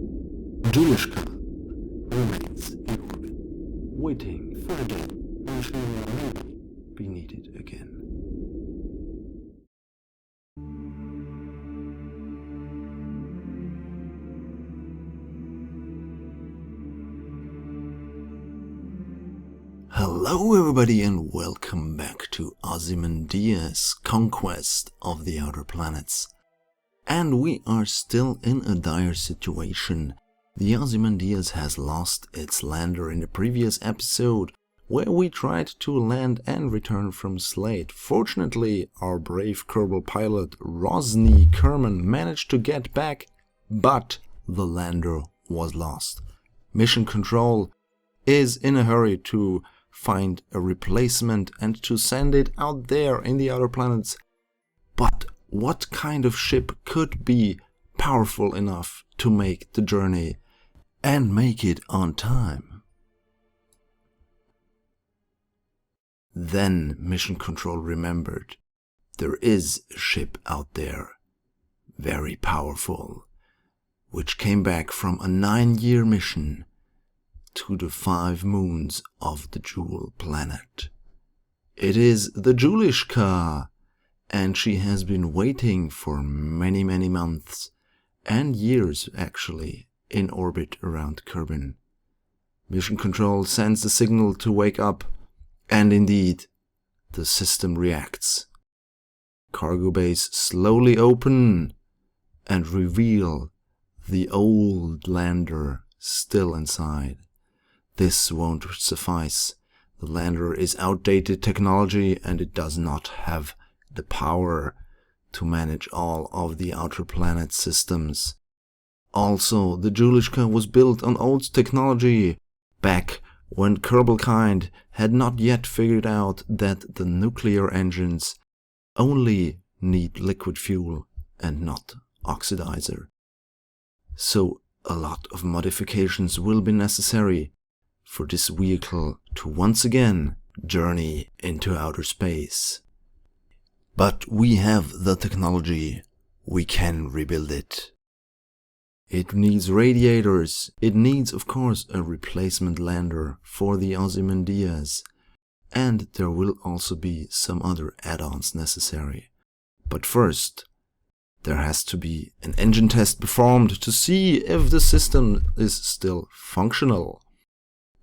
Joolishka remains in orbit, waiting for a day when she will maybe be needed again. Hello everybody and welcome back to Ozymandias' conquest of the outer planets. And we are still in a dire situation. The Ozymandias has lost its lander in the previous episode, where we tried to land and return from Slate. Fortunately, our brave Kerbal pilot Rosny Kerman managed to get back, but the lander was lost. Mission Control is in a hurry to find a replacement and to send it out there in the outer planets. But what kind of ship could be powerful enough to make the journey and make it on time? Then Mission Control remembered there is a ship out there, very powerful, which came back from a 9-year mission to the 5 moons of the Jool planet. It is the Joolishka, and she has been waiting for many months and years actually in orbit around Kerbin. Mission Control sends the signal to wake up, and indeed the system reacts. Cargo bays slowly open and reveal the old lander still inside. This won't suffice. The lander is outdated technology and it does not have the power to manage all of the outer planet systems. Also, the Joolishka was built on old technology back when Kerbal kind had not yet figured out that the nuclear engines only need liquid fuel and not oxidizer. So a lot of modifications will be necessary for this vehicle to once again journey into outer space. But we have the technology, we can rebuild it. It needs radiators, it needs of course a replacement lander for the Ozymandias, and there will also be some other add-ons necessary. But first, there has to be an engine test performed to see if the system is still functional.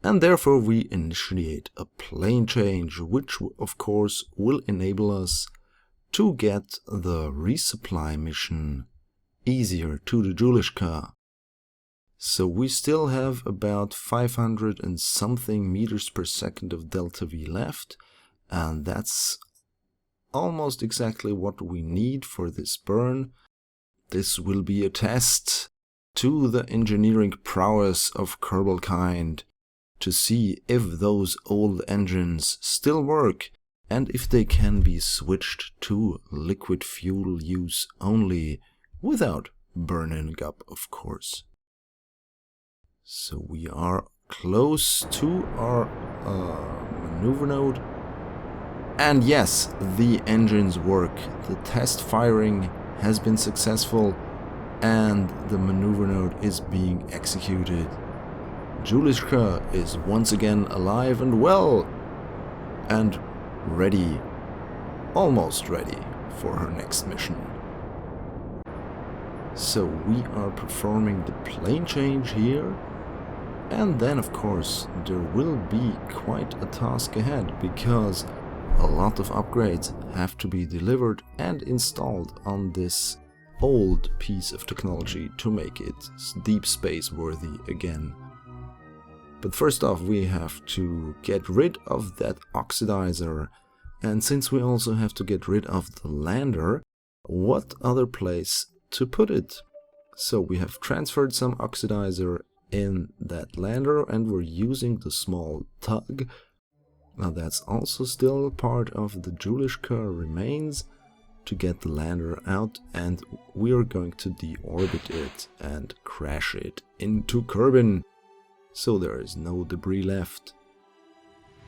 And therefore we initiate a plane change, which of course will enable us to get the resupply mission easier to the Joolishka. So we still have about 500 and something meters per second of delta V left, and that's almost exactly what we need for this burn. This will be a test to the engineering prowess of Kerbal kind, to see if those old engines still work and if they can be switched to liquid fuel use only without burning up, of course. So we are close to our maneuver node, and yes, the engines work. The test firing has been successful and the maneuver node is being executed. Joolishka is once again alive and well, and ready, almost ready, for her next mission. So we are performing the plane change here, and then of course there will be quite a task ahead, because a lot of upgrades have to be delivered and installed on this old piece of technology to make it deep space worthy again. But first off, we have to get rid of that oxidizer, and since we also have to get rid of the lander, what other place to put it? So we have transferred some oxidizer in that lander and we're using the small tug. Now that's also still part of the Joolishka remains to get the lander out, and we're going to deorbit it and crash it into Kerbin, so there is no debris left.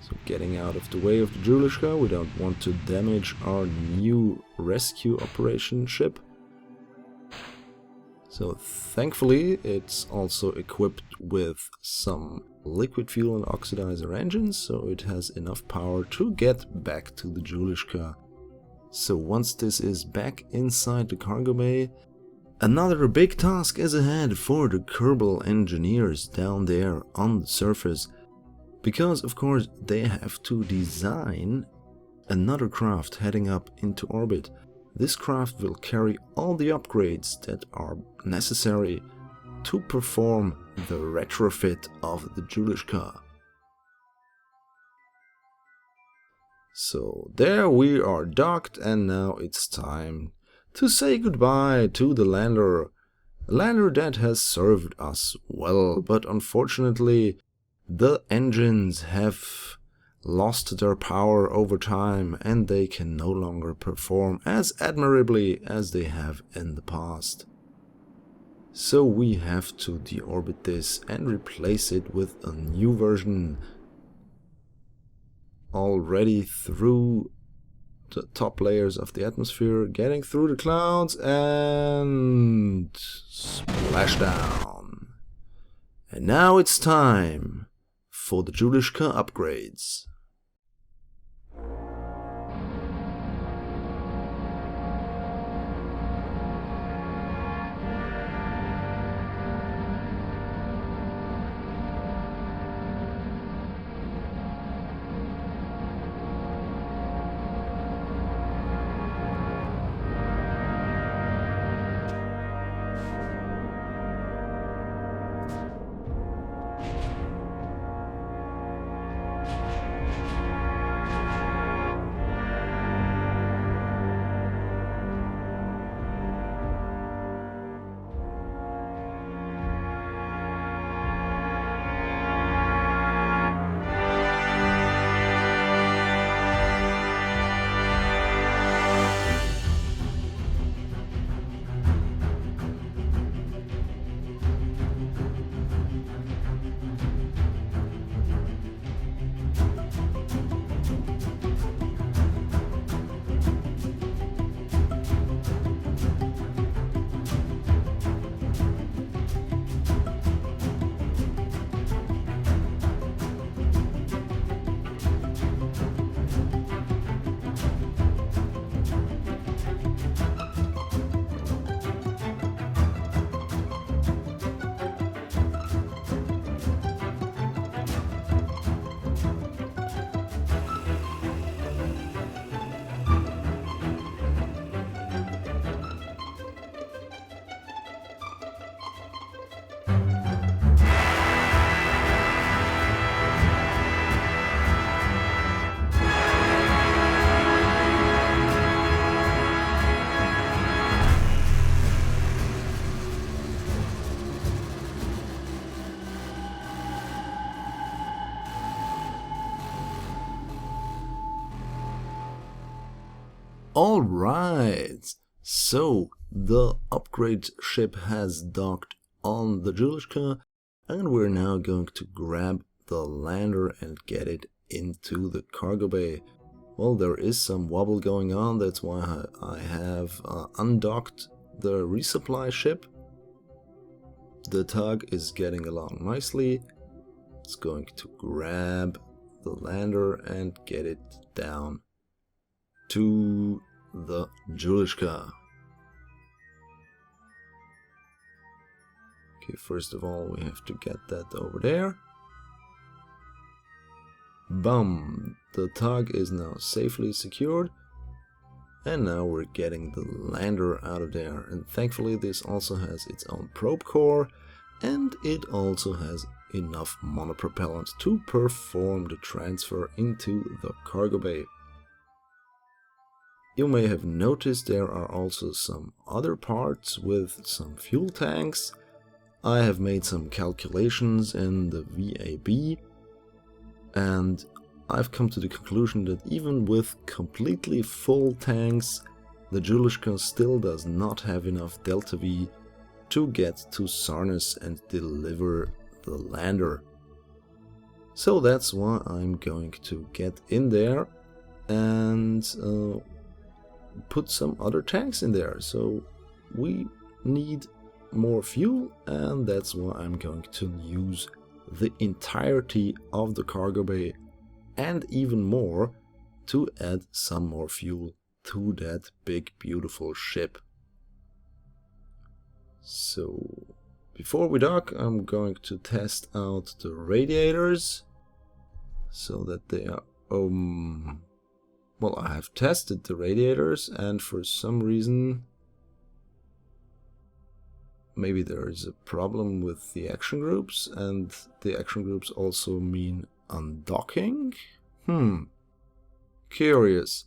So getting out of the way of the Joolishka, we don't want to damage our new rescue operation ship. So thankfully it's also equipped with some liquid fuel and oxidizer engines, so it has enough power to get back to the Joolishka. So once this is back inside the cargo bay, another big task is ahead for the Kerbal engineers down there on the surface, because of course they have to design another craft heading up into orbit. This craft will carry all the upgrades that are necessary to perform the retrofit of the Joolishka. So there we are docked, and now it's time to say goodbye to the lander. A lander that has served us well, but unfortunately the engines have lost their power over time and they can no longer perform as admirably as they have in the past. So we have to deorbit this and replace it with a new version already through the top layers of the atmosphere, getting through the clouds and splashdown. And now it's time for the Joolishka upgrades. Alright, so the upgrade ship has docked on the Joolishka, and we're now going to grab the lander and get it into the cargo bay. Well, there is some wobble going on, that's why I have undocked the resupply ship. The tug is getting along nicely. It's going to grab the lander and get it down to the Joolishka. Okay, first of all we have to get that over there. Bum! The tug is now safely secured, and now we're getting the lander out of there, and thankfully this also has its own probe core, and it also has enough monopropellant to perform the transfer into the cargo bay. You may have noticed there are also some other parts with some fuel tanks. I have made some calculations in the VAB, and I've come to the conclusion that even with completely full tanks, the Joolishka still does not have enough delta V to get to Sarnes and deliver the lander. So that's why I'm going to get in there and put some other tanks in there. So we need more fuel, and that's why I'm going to use the entirety of the cargo bay and even more to add some more fuel to that big beautiful ship. So before we dock, I'm going to test out the radiators so that they are well, I have tested the radiators, and for some reason maybe there is a problem with the action groups, and the action groups also mean undocking. Curious.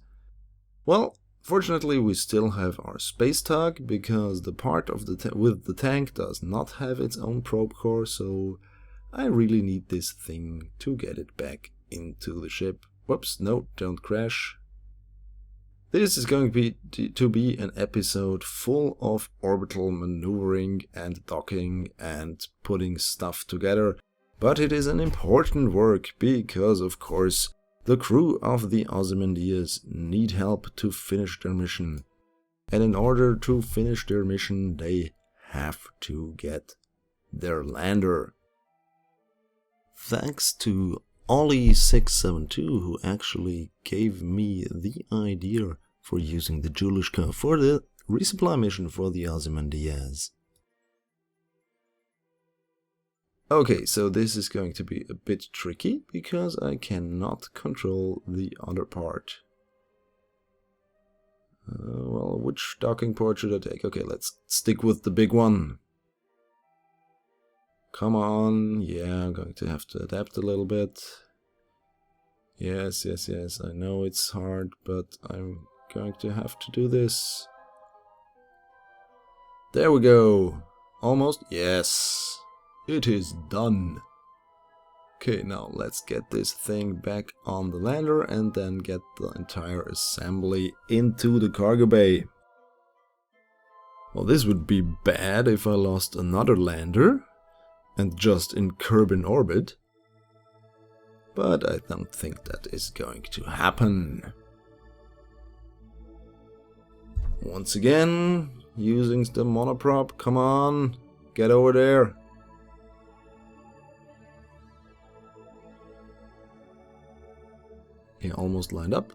Well, fortunately we still have our space tug, because the part of the with the tank does not have its own probe core, so I really need this thing to get it back into the ship. Whoops, no, don't crash. This is going to be an episode full of orbital maneuvering and docking and putting stuff together, but it is an important work because, of course, the crew of the Ozymandias need help to finish their mission. And in order to finish their mission, they have to get their lander. Thanks to Ollie672, who actually gave me the idea for using the Joolishka for the resupply mission for the Ozymandias. Okay, so this is going to be a bit tricky because I cannot control the other part. Well, which docking port should I take? Okay, let's stick with the big one. Come on, yeah, I'm going to have to adapt a little bit. Yes, I know it's hard, but I'm going to have to do this. There we go. Almost. Yes. It is done. Okay, now let's get this thing back on the lander and then get the entire assembly into the cargo bay. Well, this would be bad if I lost another lander and just in Kerbal orbit. But I don't think that is going to happen. Once again, using the monoprop. Come on, get over there. He almost lined up.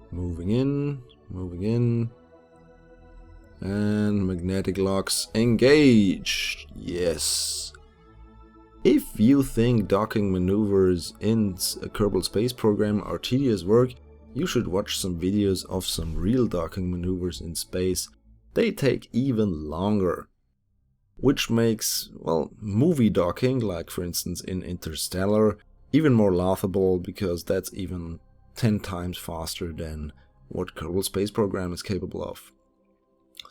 Moving in. And magnetic locks engaged. Yes. If you think docking maneuvers in a Kerbal Space Program are tedious work, you should watch some videos of some real docking maneuvers in space. They take even longer. Which makes, well, movie docking, like for instance in Interstellar, even more laughable, because that's even 10 times faster than what Kerbal Space Program is capable of.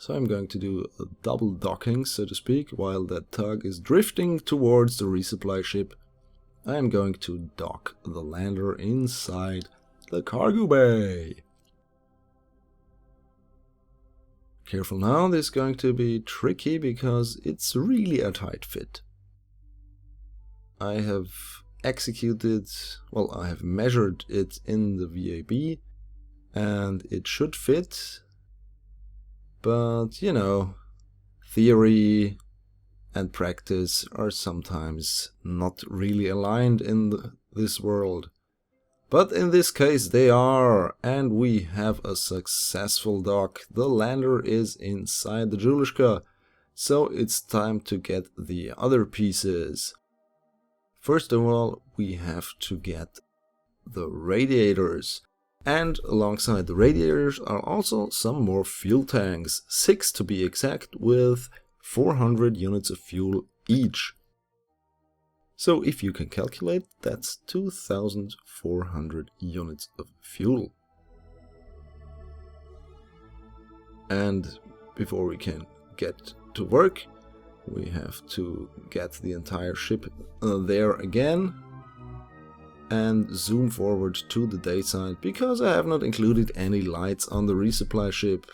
So I'm going to do a double docking, so to speak, while that tug is drifting towards the resupply ship. I'm going to dock the lander inside the cargo bay. Careful now, this is going to be tricky because it's really a tight fit. I have executed, well, I have measured it in the VAB and it should fit, but you know, theory and practice are sometimes not really aligned in this world. But in this case they are, and we have a successful dock. The lander is inside the Joolishka, so it's time to get the other pieces. First of all, we have to get the radiators, and alongside the radiators are also some more fuel tanks, 6 to be exact, with 400 units of fuel each. So if you can calculate, that's 2,400 units of fuel. And before we can get to work, we have to get the entire ship there again and zoom forward to the day side, because I have not included any lights on the resupply ship.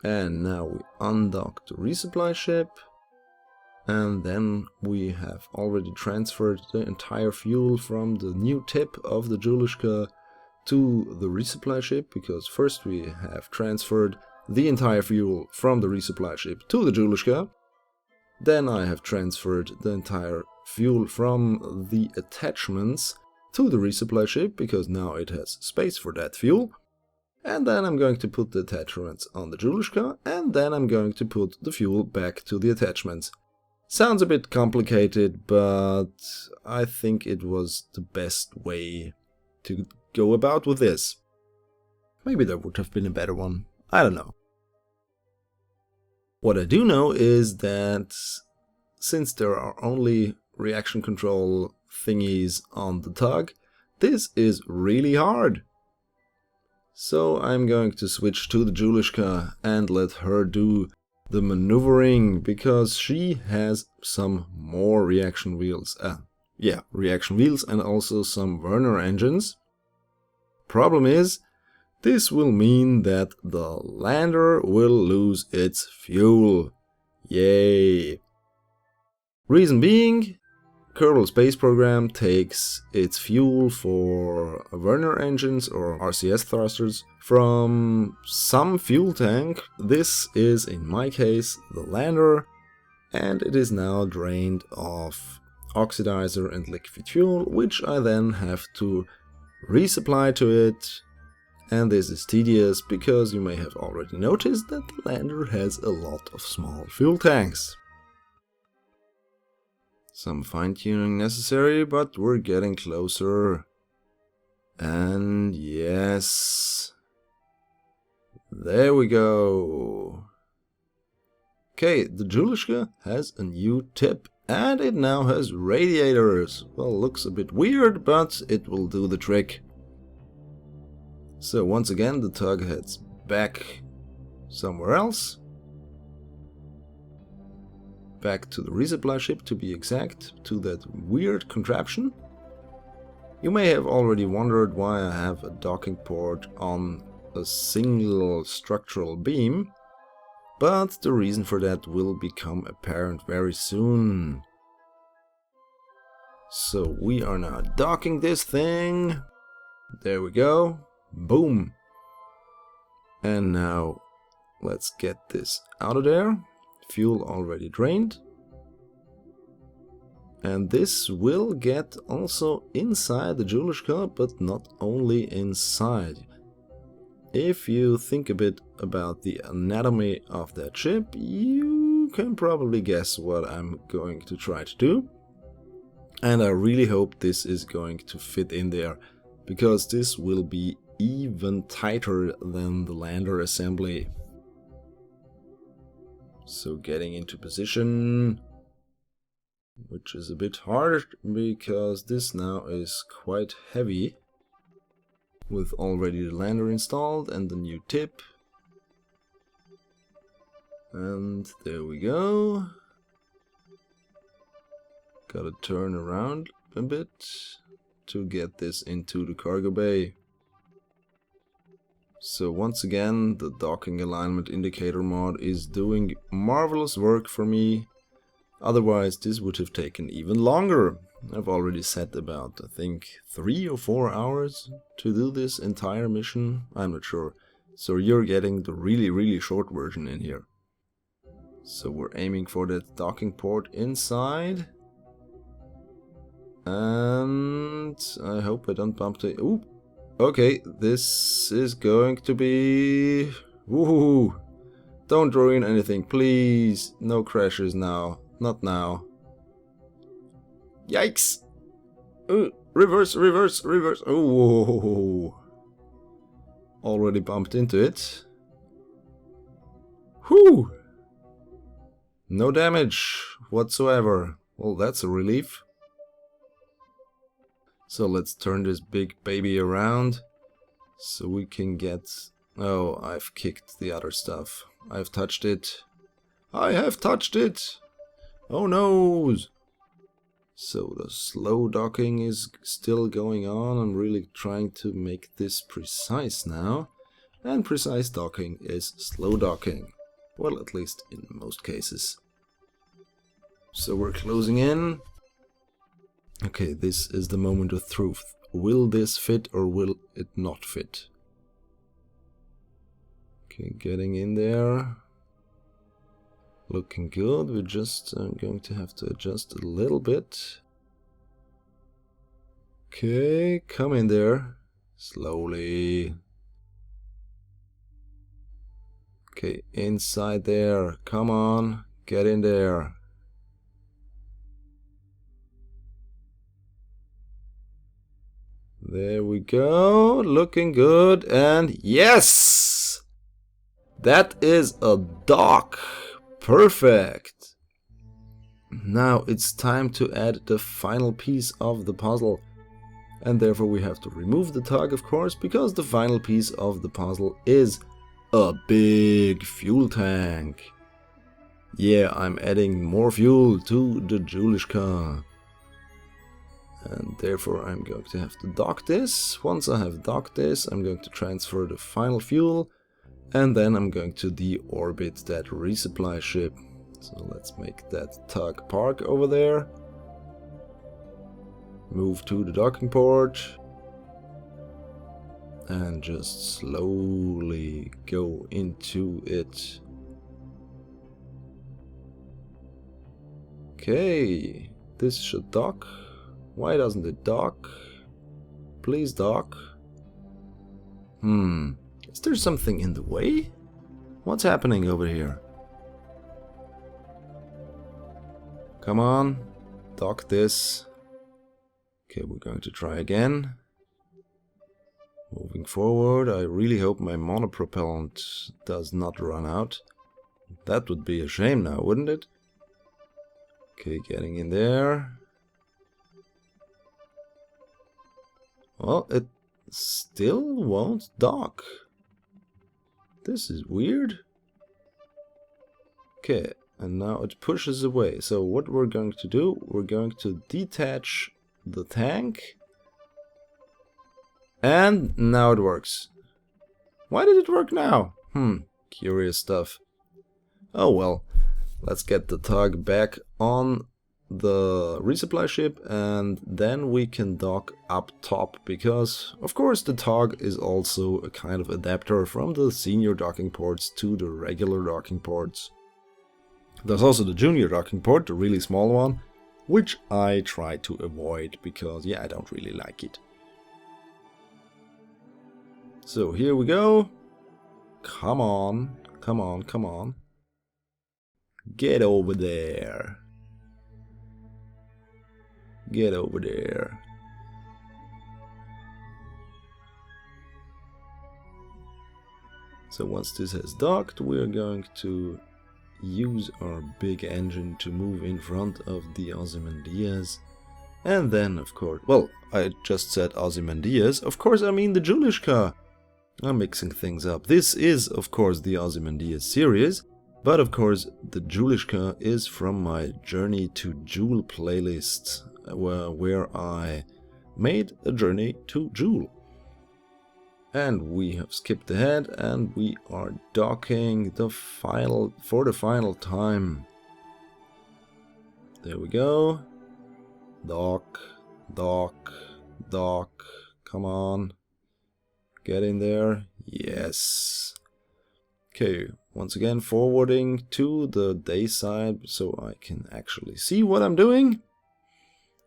And now we undock the resupply ship. And then we have already transferred the entire fuel from the new tip of the Joolishka to the resupply ship, because first we have transferred the entire fuel from the resupply ship to the Joolishka. Then I have transferred the entire fuel from the attachments to the resupply ship, because now it has space for that fuel. And then I'm going to put the attachments on the Joolishka, and then I'm going to put the fuel back to the attachments. Sounds a bit complicated, but I think it was the best way to go about with this. Maybe there would have been a better one. I don't know. What I do know is that since there are only reaction control thingies on the tug, this is really hard. So I'm going to switch to the Joolishka and let her do the maneuvering, because she has some more reaction wheels. Reaction wheels and also some Werner engines. Problem is, this will mean that the lander will lose its fuel. Yay! Reason being, Kerbal Space Program takes its fuel for Werner engines or RCS thrusters from some fuel tank. This is, in my case, the lander, and it is now drained of oxidizer and liquid fuel, which I then have to resupply to it. And this is tedious, because you may have already noticed that the lander has a lot of small fuel tanks. Some fine-tuning necessary, but we're getting closer. And yes, there we go. Okay, the Joolishka has a new tip, and it now has radiators. Well, looks a bit weird, but it will do the trick. So once again, the tug heads back somewhere else. Back to the resupply ship, to be exact, to that weird contraption. You may have already wondered why I have a docking port on a single structural beam, but the reason for that will become apparent very soon. So we are now docking this thing. There we go. Boom. And now let's get this out of there. Fuel already drained. And this will get also inside the Joolishka, but not only inside. If you think a bit about the anatomy of that ship, you can probably guess what I'm going to try to do. And I really hope this is going to fit in there, because this will be even tighter than the lander assembly. So getting into position, which is a bit hard because this now is quite heavy, with already the lander installed and the new tip. And there we go. Gotta turn around a bit to get this into the cargo bay. So once again, the docking alignment indicator mod is doing marvelous work for me. Otherwise this would have taken even longer. I've already set about, I think, 3 or 4 hours to do this entire mission. I'm not sure. So you're getting the really short version in here. So we're aiming for that docking port inside. And I hope I don't bump the... Ooh! Okay, this is going to be... Woohoo! Don't ruin anything, please. No crashes now. Not now. Yikes! Reverse, reverse, reverse. Oh! Already bumped into it. Whew! No damage whatsoever. Well, that's a relief. So let's turn this big baby around so we can get... Oh, I've kicked the other stuff. I've touched it. I have touched it! Oh no! So the slow docking is still going on. I'm really trying to make this precise now. And precise docking is slow docking. Well, at least in most cases. So we're closing in. Okay, this is the moment of truth. Will this fit or will it not fit? Okay, getting in there. Looking good. We're just going to have to adjust a little bit. Okay, come in there. Slowly. Okay, inside there. Come on, get in there. There we go. Looking good. And yes! That is a dock. Perfect. Now it's time to add the final piece of the puzzle. And therefore we have to remove the tug, of course, because the final piece of the puzzle is a big fuel tank. Yeah, I'm adding more fuel to the Joolishka. And therefore I'm going to have to dock this. Once I have docked this, I'm going to transfer the final fuel. And then I'm going to deorbit that resupply ship. So let's make that tug park over there. Move to the docking port. And just slowly go into it. Okay, this should dock. Why doesn't it dock? Please dock. Is there something in the way? What's happening over here? Come on, dock this. Okay, we're going to try again. Moving forward, I really hope my monopropellant does not run out. That would be a shame now, wouldn't it? Okay, getting in there. Well, it still won't dock. This is weird. Okay, and now it pushes away. So what we're going to do, we're going to detach the tank. And now it works. Why did it work now? Curious stuff. Oh well, let's get the tug back on the resupply ship and then we can dock up top, because of course the tug is also a kind of adapter from the senior docking ports to the regular docking ports. There's also the junior docking port, the really small one, which I try to avoid because yeah, I don't really like it. So here we go. Come on, come on, come on. Get over there. Get over there. So once this has docked, we are going to use our big engine to move in front of the Ozymandias. And then, of course, well, I just said Ozymandias, of course I mean the Joolishka. I'm mixing things up. This is, of course, the Ozymandias series, but of course the Joolishka is from my Journey to Jool playlist, where I made a journey to Jool. And we have skipped ahead and we are docking for the final time. There we go. Dock, dock, dock. Come on. Get in there. Yes. Okay, once again forwarding to the day side so I can actually see what I'm doing.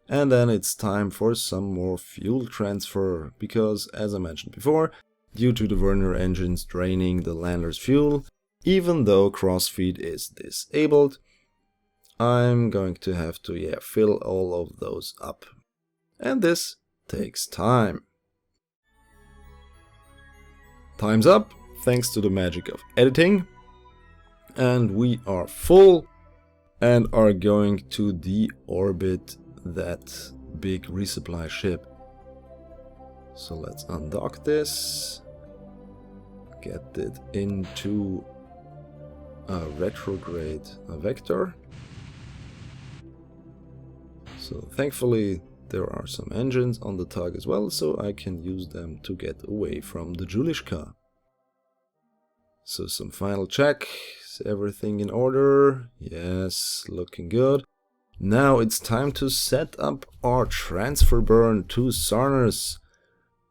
And then it's time for some more fuel transfer, because as I mentioned before, due to the Werner engines draining the lander's fuel, even though crossfeed is disabled, I'm going to have to fill all of those up. And this takes time. Time's up, thanks to the magic of editing. And we are full and are going to deorbit that big resupply ship. So let's undock this, get it into a retrograde vector. So thankfully there are some engines on the tug as well, so I can use them to get away from the Joolishka. So some final check, is everything in order? Yes, looking good. Now it's time to set up our transfer burn to Sarnus,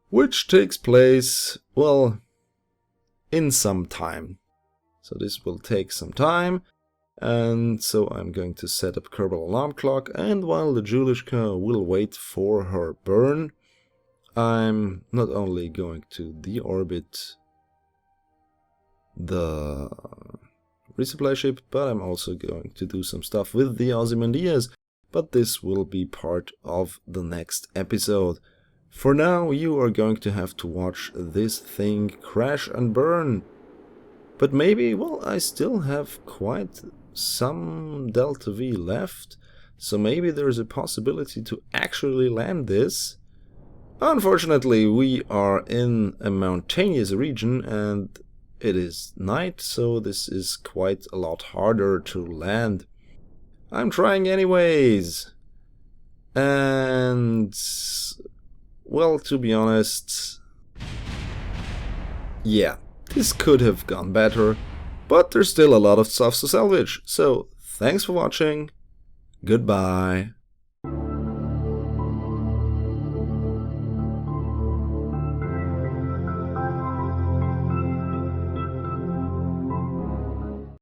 which takes place, well, in some time. So this will take some time, and so I'm going to set up Kerbal alarm clock, and while the Joolishka will wait for her burn, I'm not only going to deorbit the resupply ship, but I'm also going to do some stuff with the Ozymandias, but this will be part of the next episode. For now, you are going to have to watch this thing crash and burn. But maybe, well, I still have quite some Delta V left, so maybe there's a possibility to actually land this. Unfortunately, we are in a mountainous region and it is night, so this is quite a lot harder to land. I'm trying anyways. And, well, to be honest, yeah, this could have gone better, but there's still a lot of stuff to salvage. So, thanks for watching. Goodbye.